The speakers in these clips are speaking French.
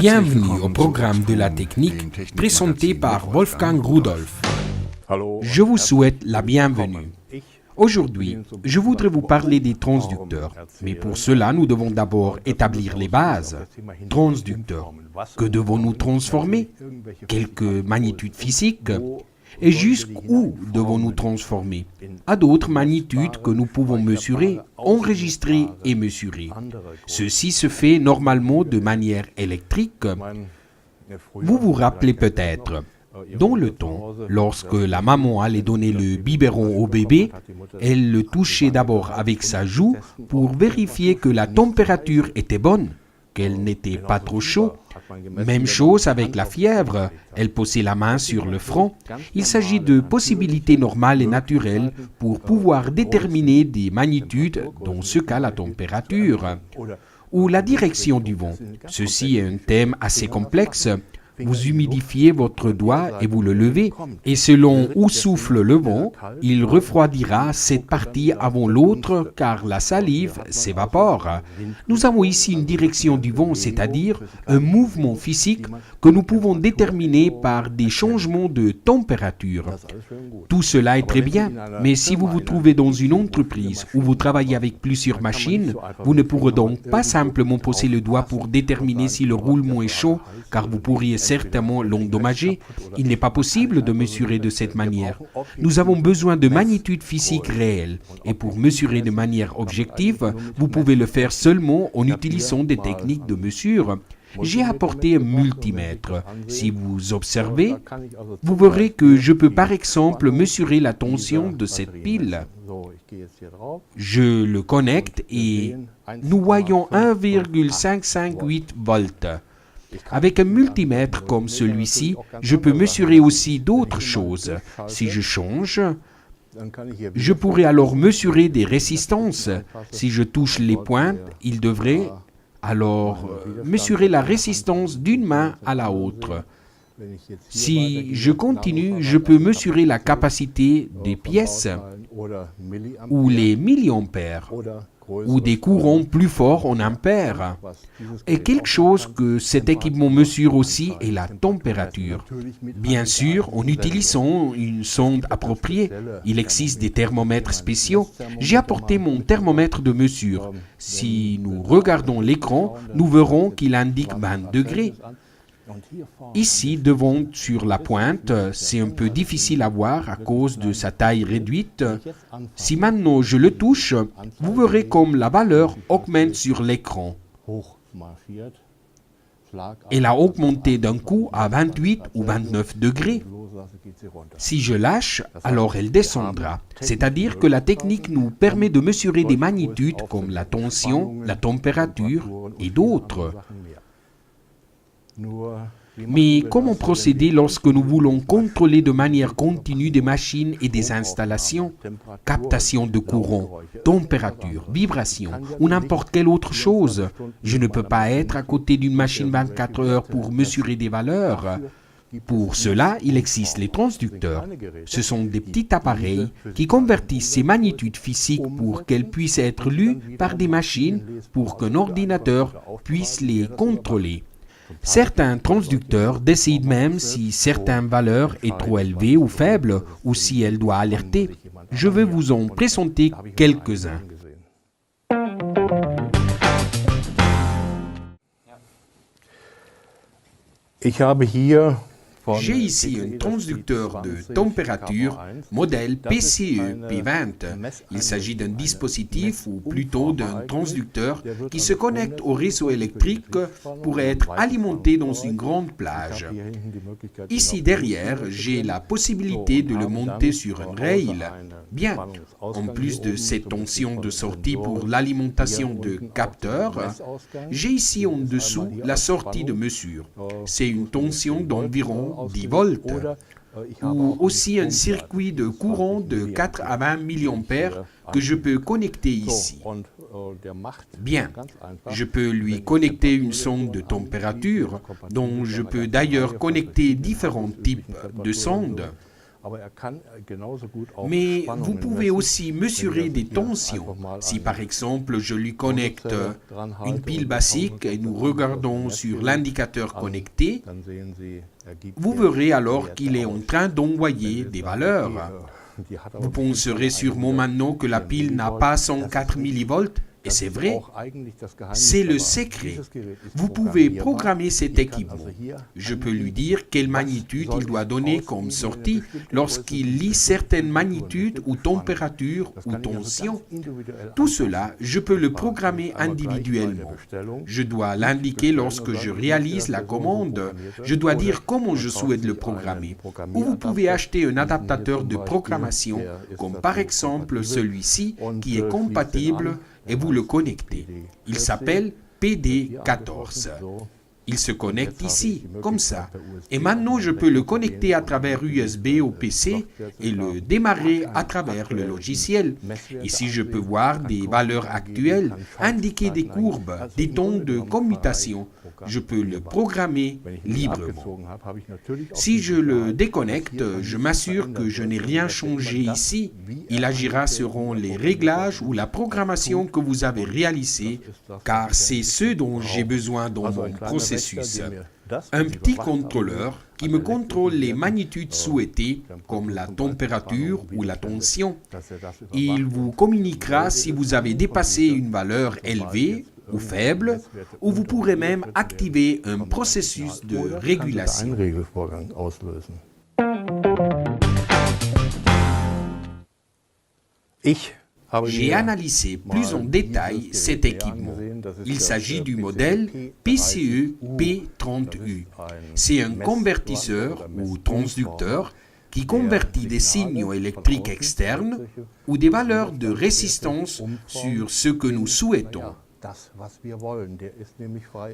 Bienvenue au programme de la technique présenté par Wolfgang Rudolph. Je vous souhaite la bienvenue. Aujourd'hui, je voudrais vous parler des transducteurs, mais pour cela, nous devons d'abord établir les bases. Transducteurs, que devons-nous transformer? Quelques magnitudes physiques? Et jusqu'où devons-nous transformer? À d'autres magnitudes que nous pouvons mesurer, enregistrer et mesurer. Ceci se fait normalement de manière électrique. Vous vous rappelez peut-être, dans le temps, lorsque la maman allait donner le biberon au bébé, elle le touchait d'abord avec sa joue pour vérifier que la température était bonne, qu'elle n'était pas trop chaude. Même chose avec la fièvre, elle posait la main sur le front. Il s'agit de possibilités normales et naturelles pour pouvoir déterminer des magnitudes, dans ce cas la température, ou la direction du vent. Ceci est un thème assez complexe. Vous humidifiez votre doigt et vous le levez, et selon où souffle le vent, il refroidira cette partie avant l'autre car la salive s'évapore. Nous avons ici une direction du vent, c'est-à-dire un mouvement physique que nous pouvons déterminer par des changements de température. Tout cela est très bien, mais si vous vous trouvez dans une entreprise où vous travaillez avec plusieurs machines, vous ne pourrez donc pas simplement poser le doigt pour déterminer si le roulement est chaud, car vous pourriez certainement l'endommager. Il n'est pas possible de mesurer de cette manière. Nous avons besoin de magnitudes physiques réelles. Et pour mesurer de manière objective, vous pouvez le faire seulement en utilisant des techniques de mesure. J'ai apporté un multimètre. Si vous observez, vous verrez que je peux par exemple mesurer la tension de cette pile. Je le connecte et nous voyons 1,558 volts. Avec un multimètre comme celui-ci, je peux mesurer aussi d'autres choses. Si je change, je pourrais alors mesurer des résistances. Si je touche les pointes, il devrait alors mesurer la résistance d'une main à la autre. Si je continue, je peux mesurer la capacité des pièces ou les milliampères ou des courants plus forts en ampères. Et quelque chose que cet équipement mesure aussi est la température. Bien sûr, en utilisant une sonde appropriée, il existe des thermomètres spéciaux. J'ai apporté mon thermomètre de mesure. Si nous regardons l'écran, nous verrons qu'il indique 20 degrés. Ici, devant sur la pointe, c'est un peu difficile à voir à cause de sa taille réduite. Si maintenant je le touche, vous verrez comme la valeur augmente sur l'écran. Elle a augmenté d'un coup à 28 ou 29 degrés. Si je lâche, alors elle descendra. C'est-à-dire que la technique nous permet de mesurer des magnitudes comme la tension, la température et d'autres. Mais comment procéder lorsque nous voulons contrôler de manière continue des machines et des installations, captation de courant, température, vibration ou n'importe quelle autre chose? Je ne peux pas être à côté d'une machine 24 heures pour mesurer des valeurs. Pour cela, il existe les transducteurs. Ce sont des petits appareils qui convertissent ces magnitudes physiques pour qu'elles puissent être lues par des machines pour qu'un ordinateur puisse les contrôler. Certains transducteurs décident même si certaines valeurs est trop élevée ou faible ou si elle doit alerter. Je vais vous en présenter quelques-uns. J'ai ici un transducteur de température modèle PCE P20. Il s'agit d'un dispositif ou plutôt d'un transducteur qui se connecte au réseau électrique pour être alimenté dans une grande plage. Ici derrière, j'ai la possibilité de le monter sur un rail. Bien, en plus de cette tension de sortie pour l'alimentation de capteurs, j'ai ici en dessous la sortie de mesure. C'est une tension d'environ 10 volts, ou aussi un circuit de courant de 4 à 20 milliampères que je peux connecter ici. Bien, je peux lui connecter une sonde de température, dont je peux d'ailleurs connecter différents types de sondes. Mais vous pouvez aussi mesurer des tensions. Si par exemple je lui connecte une pile basique et nous regardons sur l'indicateur connecté, vous verrez alors qu'il est en train d'envoyer des valeurs. Vous penserez sûrement maintenant que la pile n'a pas 104 millivolts. Et c'est vrai, c'est le secret. Vous pouvez programmer cet équipement. Je peux lui dire quelle magnitude il doit donner comme sortie lorsqu'il lit certaines magnitudes ou températures ou tensions. Tout cela, je peux le programmer individuellement. Je dois l'indiquer lorsque je réalise la commande. Je dois dire comment je souhaite le programmer. Ou vous pouvez acheter un adaptateur de programmation, comme par exemple celui-ci, qui est compatible et vous le connectez. Il s'appelle PD14. Il se connecte ici, comme ça. Et maintenant, je peux le connecter à travers USB au PC et le démarrer à travers le logiciel. Ici, je peux voir des valeurs actuelles, indiquer des courbes, des temps de commutation. Je peux le programmer librement. Si je le déconnecte, je m'assure que je n'ai rien changé ici. Il agira selon les réglages ou la programmation que vous avez réalisée, car c'est ce dont j'ai besoin dans mon processus. Un petit contrôleur qui me contrôle les magnitudes souhaitées, comme la température ou la tension. Il vous communiquera si vous avez dépassé une valeur élevée ou faible, ou vous pourrez même activer un processus de régulation. J'ai analysé plus en détail cet équipement. Il s'agit du modèle PCE P30U. C'est un convertisseur ou transducteur qui convertit des signaux électriques externes ou des valeurs de résistance sur ce que nous souhaitons.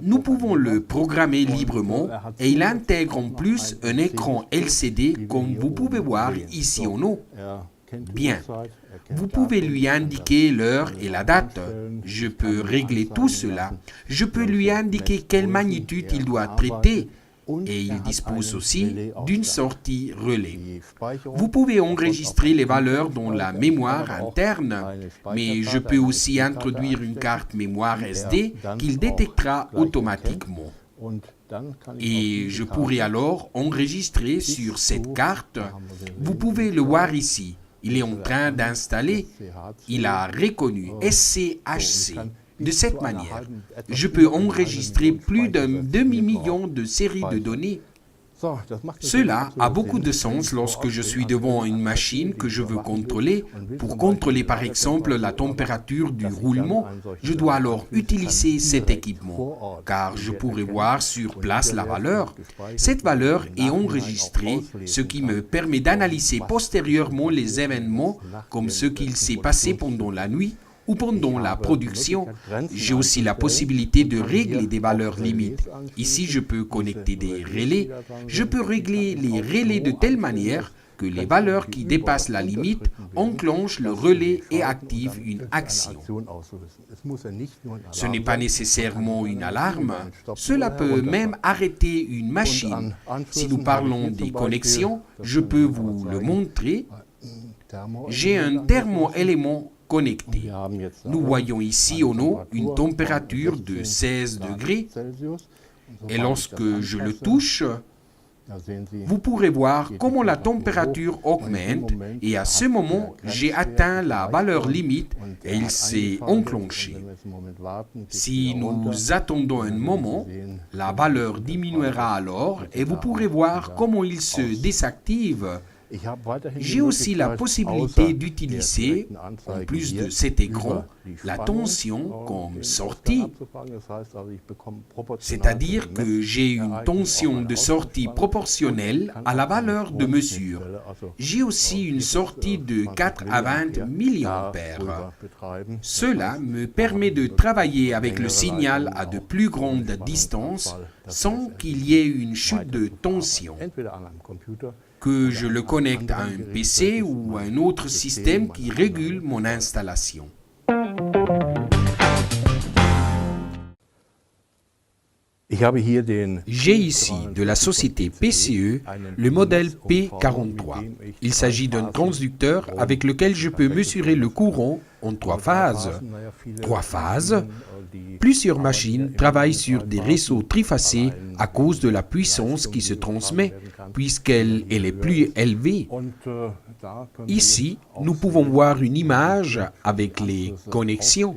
Nous pouvons le programmer librement et il intègre en plus un écran LCD comme vous pouvez voir ici en haut. Bien, vous pouvez lui indiquer l'heure et la date. Je peux régler tout cela. Je peux lui indiquer quelle magnitude il doit traiter. Et il dispose aussi d'une sortie relais. Vous pouvez enregistrer les valeurs dans la mémoire interne, mais je peux aussi introduire une carte mémoire SD qu'il détectera automatiquement. Et je pourrai alors enregistrer sur cette carte. Vous pouvez le voir ici. Il est en train d'installer. Il a reconnu SCHC. De cette manière, je peux enregistrer plus d'un demi-million de séries de données. Cela a beaucoup de sens lorsque je suis devant une machine que je veux contrôler. Pour contrôler par exemple la température du roulement, je dois alors utiliser cet équipement, car je pourrai voir sur place la valeur. Cette valeur est enregistrée, ce qui me permet d'analyser postérieurement les événements comme ce qu'il s'est passé pendant la nuit ou pendant la production. J'ai aussi la possibilité de régler des valeurs limites. Ici, je peux connecter des relais. Je peux régler les relais de telle manière que les valeurs qui dépassent la limite enclenchent le relais et activent une action. Ce n'est pas nécessairement une alarme. Cela peut même arrêter une machine. Si nous parlons des connexions, je peux vous le montrer. J'ai un thermoélément connecté. Nous voyons ici en haut une température de 16 degrés et lorsque je le touche, vous pourrez voir comment la température augmente et à ce moment, j'ai atteint la valeur limite et il s'est enclenché. Si nous attendons un moment, la valeur diminuera alors et vous pourrez voir comment il se désactive. J'ai aussi la possibilité d'utiliser, en plus de cet écran, la tension comme sortie, c'est-à-dire que j'ai une tension de sortie proportionnelle à la valeur de mesure. J'ai aussi une sortie de 4 à 20 mA. Cela me permet de travailler avec le signal à de plus grandes distances sans qu'il y ait une chute de tension. Que je le connecte à un PC ou à un autre système qui régule mon installation. J'ai ici de la société PCE le modèle P43. Il s'agit d'un transducteur avec lequel je peux mesurer le courant en 3 phases. 3 phases. Plusieurs machines travaillent sur des réseaux trifacés à cause de la puissance qui se transmet, puisqu'elle est plus élevée. Ici, nous pouvons voir une image avec les connexions.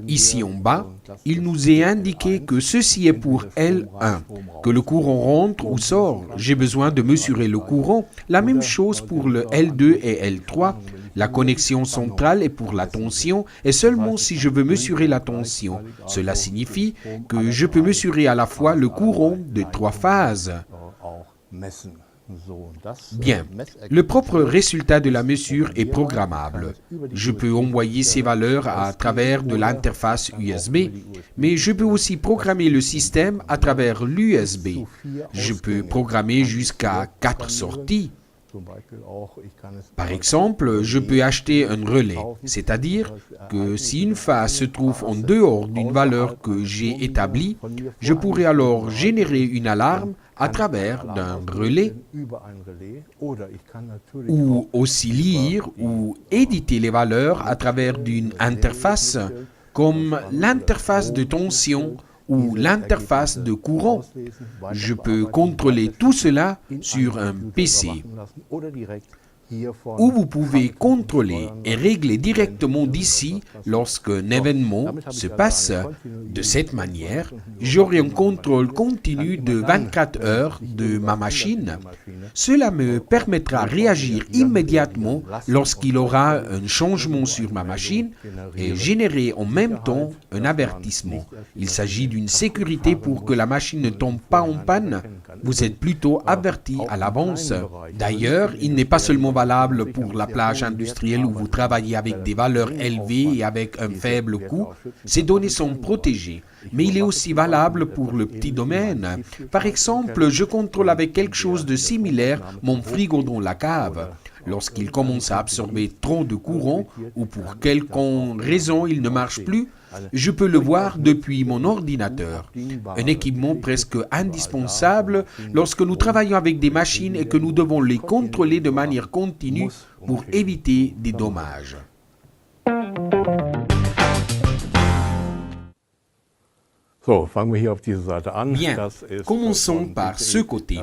Ici en bas, il nous est indiqué que ceci est pour L1, que le courant rentre ou sort. J'ai besoin de mesurer le courant. La même chose pour le L2 et L3. La connexion centrale est pour la tension et seulement si je veux mesurer la tension. Cela signifie que je peux mesurer à la fois le courant de 3 phases. Bien, le propre résultat de la mesure est programmable. Je peux envoyer ces valeurs à travers de l'interface USB, mais je peux aussi programmer le système à travers l'USB. Je peux programmer jusqu'à 4 sorties. Par exemple, je peux acheter un relais, c'est-à-dire que si une phase se trouve en dehors d'une valeur que j'ai établie, je pourrais alors générer une alarme à travers d'un relais ou aussi lire ou éditer les valeurs à travers d'une interface comme l'interface de tension ou l'interface de courant. Je peux contrôler tout cela sur un PC. Ou vous pouvez contrôler et régler directement d'ici lorsqu'un événement se passe. De cette manière, j'aurai un contrôle continu de 24 heures de ma machine. Cela me permettra de réagir immédiatement lorsqu'il aura un changement sur ma machine et générer en même temps un avertissement. Il s'agit d'une sécurité pour que la machine ne tombe pas en panne. Vous êtes plutôt averti à l'avance. D'ailleurs, il n'est pas seulement valable pour la plage industrielle où vous travaillez avec des valeurs élevées et avec un faible coût. Ces données sont protégées, mais il est aussi valable pour le petit domaine. Par exemple, je contrôle avec quelque chose de similaire mon frigo dans la cave. Lorsqu'il commence à absorber trop de courant ou pour quelque raison il ne marche plus, je peux le voir depuis mon ordinateur. Un équipement presque indispensable lorsque nous travaillons avec des machines et que nous devons les contrôler de manière continue pour éviter des dommages. Bien, commençons par ce côté.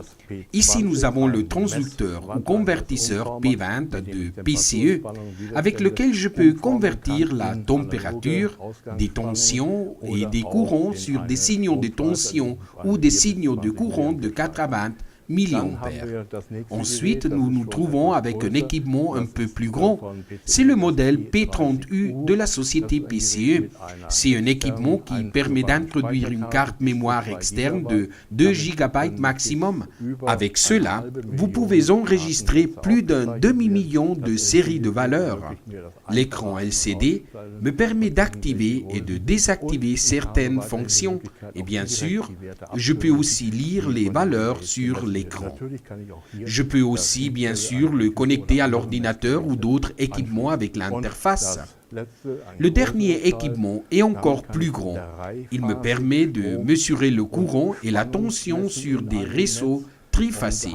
Ici, nous avons le transducteur ou convertisseur P20 de PCE, avec lequel je peux convertir la température, des tensions et des courants sur des signaux de tension ou des signaux de courant de 4 à 20 milliampères. Ensuite, nous nous trouvons avec un équipement un peu plus grand. C'est le modèle P30U de la société PCE. C'est un équipement qui permet d'introduire une carte mémoire externe de 2 GB maximum. Avec cela, vous pouvez enregistrer plus d'un demi-million de séries de valeurs. L'écran LCD me permet d'activer et de désactiver certaines fonctions. Et bien sûr, je peux aussi lire les valeurs sur l'écran. Je peux aussi, bien sûr, le connecter à l'ordinateur ou d'autres équipements avec l'interface. Le dernier équipement est encore plus grand. Il me permet de mesurer le courant et la tension sur des réseaux trifacés.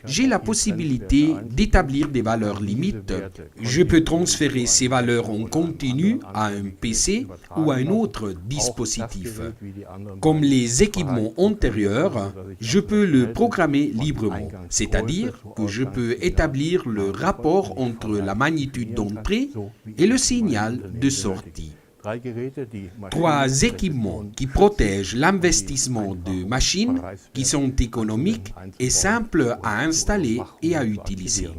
J'ai la possibilité d'établir des valeurs limites. Je peux transférer ces valeurs en continu à un PC ou à un autre dispositif. Comme les équipements antérieurs, je peux le programmer librement, c'est-à-dire que je peux établir le rapport entre la magnitude d'entrée et le signal de sortie. 3 équipements qui protègent l'investissement de machines qui sont économiques et simples à installer et à utiliser.